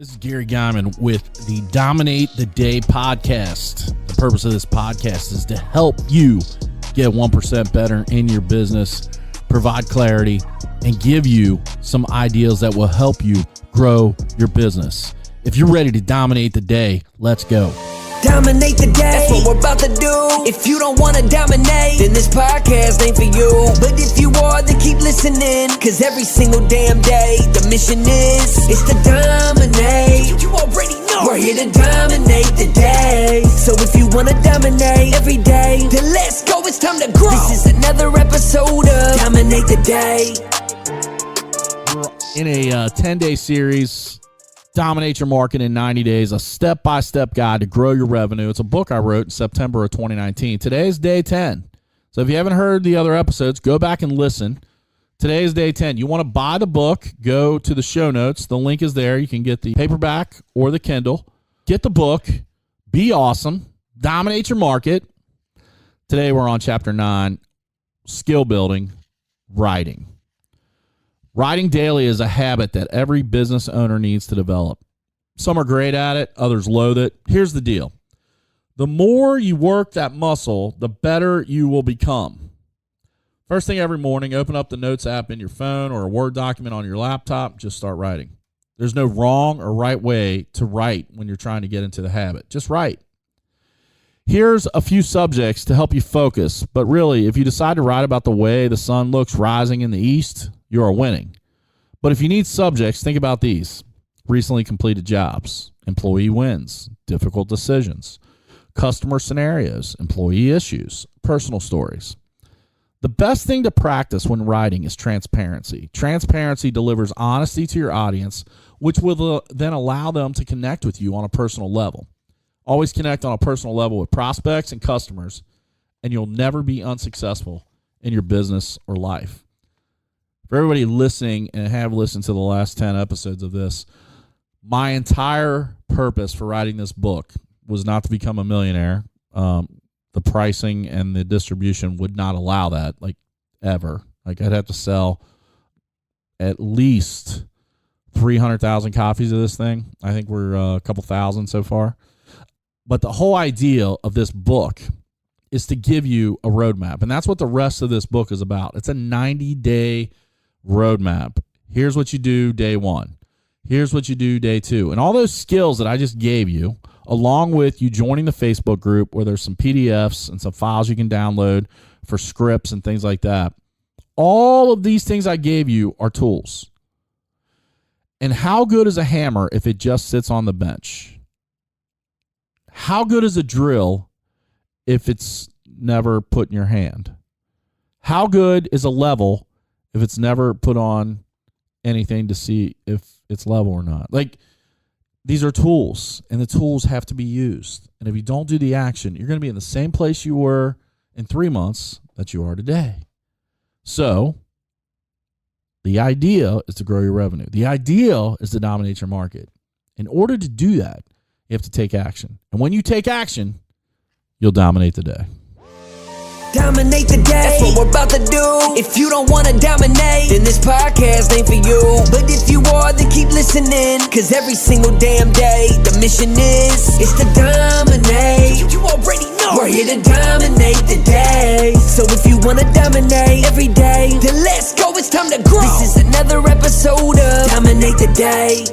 This is Gary Guyman with the Dominate the Day podcast. The purpose of this podcast is to help you get 1% better in your business, provide clarity, and give you some ideas that will help you grow your business. If you're ready to dominate the day, let's go. Dominate the day, that's what we're about to do. If you don't want to dominate, then this podcast ain't for you. But if you are, then keep listening, cause every single damn day, the mission is to dominate. You already know we're here to dominate the day. So if you want to dominate every day, then let's go, it's time to grow. This is another episode of Dominate the Day. We're in a 10-day series, Dominate Your Market in 90 Days, a step-by-step guide to grow your revenue. It's a book I wrote in September of 2019. Today is day 10. So if you haven't heard the other episodes, go back and listen. Today is day 10. You want to buy the book, go to the show notes. The link is there. You can get the paperback or the Kindle. Get the book. Be awesome. Dominate your market. Today we're on chapter 9, skill building, writing. Writing daily is a habit that every business owner needs to develop. Some are great at it, others loathe it. Here's the deal. The more you work that muscle, the better you will become. First thing every morning, open up the Notes app in your phone or a Word document on your laptop, just start writing. There's no wrong or right way to write when you're trying to get into the habit. Just write. Here's a few subjects to help you focus, but really, if you decide to write about the way the sun looks rising in the east, you are winning. But if you need subjects, think about these. Recently completed jobs, employee wins, difficult decisions, customer scenarios, employee issues, personal stories. The best thing to practice when writing is transparency. Transparency delivers honesty to your audience, which will then allow them to connect with you on a personal level. Always connect on a personal level with prospects and customers, and you'll never be unsuccessful in your business or life. For everybody listening and have listened to the last 10 episodes of this, my entire purpose for writing this book was not to become a millionaire. The pricing and the distribution would not allow that, like, ever. Like, I'd have to sell at least 300,000 copies of this thing. I think we're a couple thousand so far. But the whole idea of this book is to give you a roadmap, and that's what the rest of this book is about. It's a 90-day roadmap. Here's what you do day 1. Here's what you do day 2. And all those skills that I just gave you, along with you joining the Facebook group where there's some PDFs and some files you can download for scripts and things like that, all of these things I gave you are tools. And how good is a hammer if it just sits on the bench? How good is a drill if it's never put in your hand? How good is a level if it's never put on anything to see if it's level or not? Like, these are tools, and the tools have to be used. And if you don't do the action, you're going to be in the same place you were in 3 months that you are today. So the idea is to grow your revenue. The idea is to dominate your market. In order to do that, you have to take action. And when you take action, you'll dominate the day. Dominate the day, that's what we're about to do. If you don't want to dominate, then this podcast ain't for you. But if you are, then keep listening, cause every single damn day, the mission is to dominate. You already know we're here to dominate the day. So if you want to dominate every day, then let's go, it's time to grow. This is another episode of Dominate the Day.